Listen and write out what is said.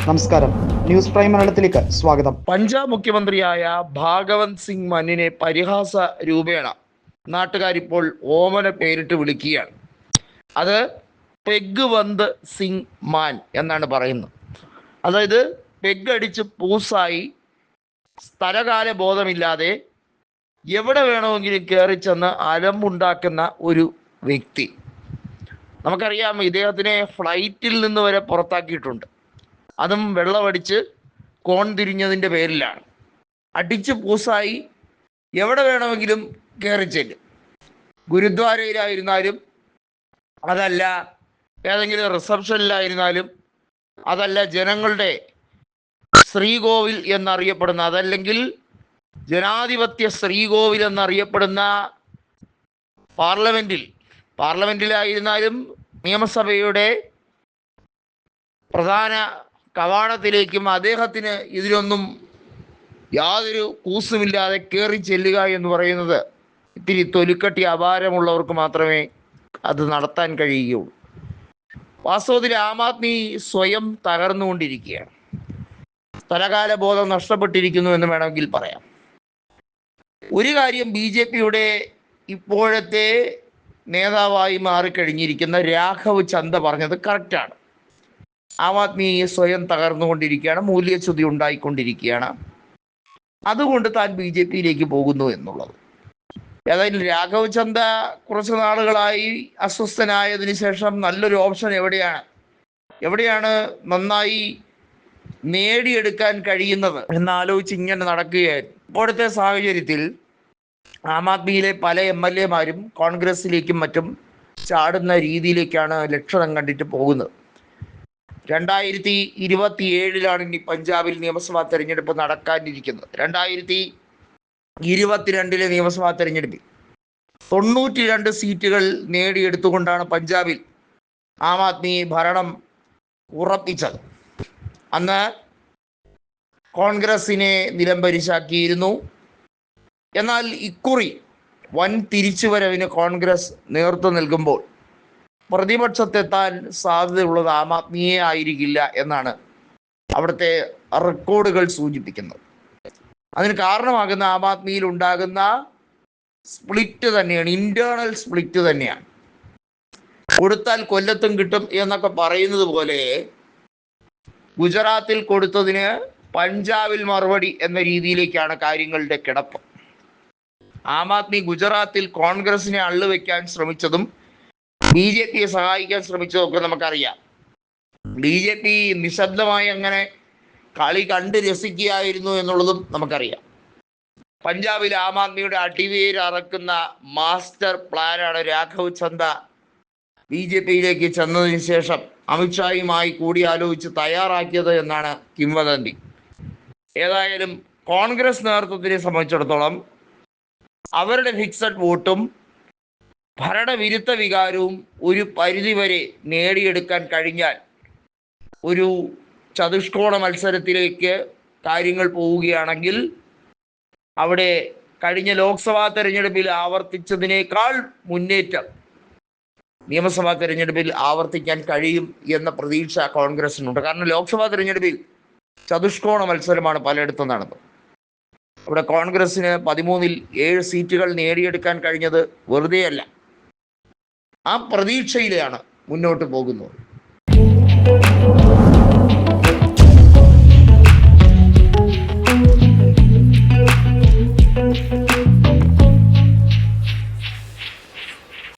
നമസ്കാരം, news prime മലയാളത്തിലേക്ക് സ്വാഗതം. പഞ്ചാബ് മുഖ്യമന്ത്രിയായ ഭാഗവന്ത് സിംഗ് മന്നിനെ പരിഹാസ രൂപേണ നാട്ടുകാരിപ്പോൾ ഓമന പേരിട്ട് വിളിക്കുകയാണ്. അത് പെഗ്വന്ത് സിംഗ് മാൻ എന്നാണ് പറയുന്നത്. അതായത് പെഗ് അടിച്ച് പൂസായി സ്ഥലകാല ബോധമില്ലാതെ എവിടെ വേണമെങ്കിലും കയറി ചെന്ന് അലമ്പുണ്ടാക്കുന്ന ഒരു വ്യക്തി. നമുക്കറിയാം, ഇദ്ദേഹത്തിനെ ഫ്ലൈറ്റിൽ നിന്ന് വരെ പുറത്താക്കിയിട്ടുണ്ട്. അതും വെള്ളമടിച്ച് കോൺ തിരിഞ്ഞതിൻ്റെ പേരിലാണ്. അടിച്ച് പൂസായി എവിടെ വേണമെങ്കിലും കയറി ചെല്ലും. ഗുരുദ്വാരയിലായിരുന്നാലും, അതല്ല ഏതെങ്കിലും റിസപ്ഷനിലായിരുന്നാലും, അതല്ല ജനങ്ങളുടെ ശ്രീകോവിൽ എന്നറിയപ്പെടുന്ന, അതല്ലെങ്കിൽ ജനാധിപത്യ ശ്രീകോവിൽ എന്നറിയപ്പെടുന്ന പാർലമെൻറ്റിലായിരുന്നാലും നിയമസഭയുടെ പ്രധാന കവാടത്തിലേക്കും അദ്ദേഹത്തിന് ഇതിലൊന്നും യാതൊരു കൂസുമില്ലാതെ കയറി ചെല്ലുക എന്ന് പറയുന്നത് ഇത്തിരി തൊലിക്കട്ടി അപാരമുള്ളവർക്ക് മാത്രമേ അത് നടത്താൻ കഴിയുകയുള്ളൂ. വാസ്തവത്തിൽ ആം ആദ്മി സ്വയം തകർന്നുകൊണ്ടിരിക്കുകയാണ്. സ്ഥലകാല ബോധം നഷ്ടപ്പെട്ടിരിക്കുന്നു എന്ന് വേണമെങ്കിൽ പറയാം. ഒരു കാര്യം BJPയുടെ ഇപ്പോഴത്തെ നേതാവായി മാറിക്കഴിഞ്ഞിരിക്കുന്ന രാഘവ് ചന്ദ പറഞ്ഞത് കറക്റ്റാണ്. ആം ആദ്മി സ്വയം തകർന്നുകൊണ്ടിരിക്കുകയാണ്, മൂല്യച്യുതി ഉണ്ടായിക്കൊണ്ടിരിക്കുകയാണ്. അതുകൊണ്ട് താൻ BJPയിലേക്ക് പോകുന്നു എന്നുള്ളത്. ഏതായാലും രാഘവ് ചന്ദ കുറച്ച് നാളുകളായി അസ്വസ്ഥനായതിനു ശേഷം നല്ലൊരു ഓപ്ഷൻ എവിടെയാണ് നന്നായി നേടിയെടുക്കാൻ കഴിയുന്നത് എന്നാലോചിച്ച് ഇങ്ങനെ നടക്കുകയായിരുന്നു. ഇപ്പോഴത്തെ സാഹചര്യത്തിൽ ആം ആദ്മിയിലെ പല MLA മാരും കോൺഗ്രസിലേക്കും മറ്റും ചാടുന്ന രീതിയിലേക്കാണ് ലക്ഷണം കണ്ടിട്ട് പോകുന്നത്. 2027 ഇനി പഞ്ചാബിൽ നിയമസഭാ തെരഞ്ഞെടുപ്പ് നടക്കാനിരിക്കുന്നത്. 2022 നിയമസഭാ തെരഞ്ഞെടുപ്പിൽ 92 സീറ്റുകൾ നേടിയെടുത്തുകൊണ്ടാണ് പഞ്ചാബിൽ ആം ആദ്മി ഭരണം ഉറപ്പിച്ചത്. അന്ന് കോൺഗ്രസിനെ നിലംപരിശാക്കിയിരുന്നു. എന്നാൽ ഇക്കുറി വൻ തിരിച്ചുവരവിന് കോൺഗ്രസ് നേതൃത്വം നൽകുമ്പോൾ പ്രതിപക്ഷത്തെത്താൻ സാധ്യതയുള്ളത് ആം ആദ്മിയെ ആയിരിക്കില്ല എന്നാണ് അവിടുത്തെ റെക്കോർഡുകൾ സൂചിപ്പിക്കുന്നത്. അതിന് കാരണമാകുന്ന ആം ആദ്മിയിൽ ഉണ്ടാകുന്ന സ്പ്ലിറ്റ് തന്നെയാണ്, ഇന്റേണൽ സ്പ്ലിറ്റ് തന്നെയാണ്. കൊടുത്താൽ കൊല്ലത്തും കിട്ടും എന്നൊക്കെ പറയുന്നത് പോലെ ഗുജറാത്തിൽ കൊടുത്തതിന് പഞ്ചാബിൽ മറുപടി എന്ന രീതിയിലേക്കാണ് കാര്യങ്ങളുടെ കിടപ്പ്. ആം ആദ്മി ഗുജറാത്തിൽ കോൺഗ്രസിനെ അള്ളുവെക്കാൻ ശ്രമിച്ചതും BJPയെ സഹായിക്കാൻ ശ്രമിച്ചതൊക്കെ നമുക്കറിയാം. BJP നിശബ്ദമായി അങ്ങനെ കളി കണ്ട് രസിക്കുകയായിരുന്നു എന്നുള്ളതും നമുക്കറിയാം. പഞ്ചാബിൽ ആം ആദ്മിയുടെ അടിവേരറക്കുന്ന മാസ്റ്റർ പ്ലാനാണ് രാഘവ് ചന്ദ BJPയിലേക്ക് ചെന്നതിന് ശേഷം അമിത്ഷായുമായി കൂടിയാലോചിച്ച് തയ്യാറാക്കിയത് എന്നാണ് കിംവദന്തി. ഏതായാലും കോൺഗ്രസ് നേതൃത്വത്തിനെ സംബന്ധിച്ചിടത്തോളം അവരുടെ ഫിക്സഡ് വോട്ടും ഭരണവിരുദ്ധ വികാരവും ഒരു പരിധിവരെ നേടിയെടുക്കാൻ കഴിഞ്ഞാൽ ഒരു ചതുഷ്കോണ മത്സരത്തിലേക്ക് കാര്യങ്ങൾ പോവുകയാണെങ്കിൽ അവിടെ കഴിഞ്ഞ ലോക്സഭാ തെരഞ്ഞെടുപ്പിൽ ആവർത്തിച്ചതിനേക്കാൾ മുന്നേറ്റം നിയമസഭാ തെരഞ്ഞെടുപ്പിൽ ആവർത്തിക്കാൻ കഴിയും എന്ന പ്രതീക്ഷ കോൺഗ്രസിനുണ്ട്. കാരണം ലോക്സഭാ തെരഞ്ഞെടുപ്പിൽ ചതുഷ്കോണ മത്സരമാണ് പലയിടത്തും നടന്നത്. അവിടെ കോൺഗ്രസിന് 13-ൽ 7 സീറ്റുകൾ നേടിയെടുക്കാൻ കഴിഞ്ഞത് വെറുതെയല്ല. ആ പ്രതീക്ഷയിലാണ് മുന്നോട്ട് പോകുന്നത്.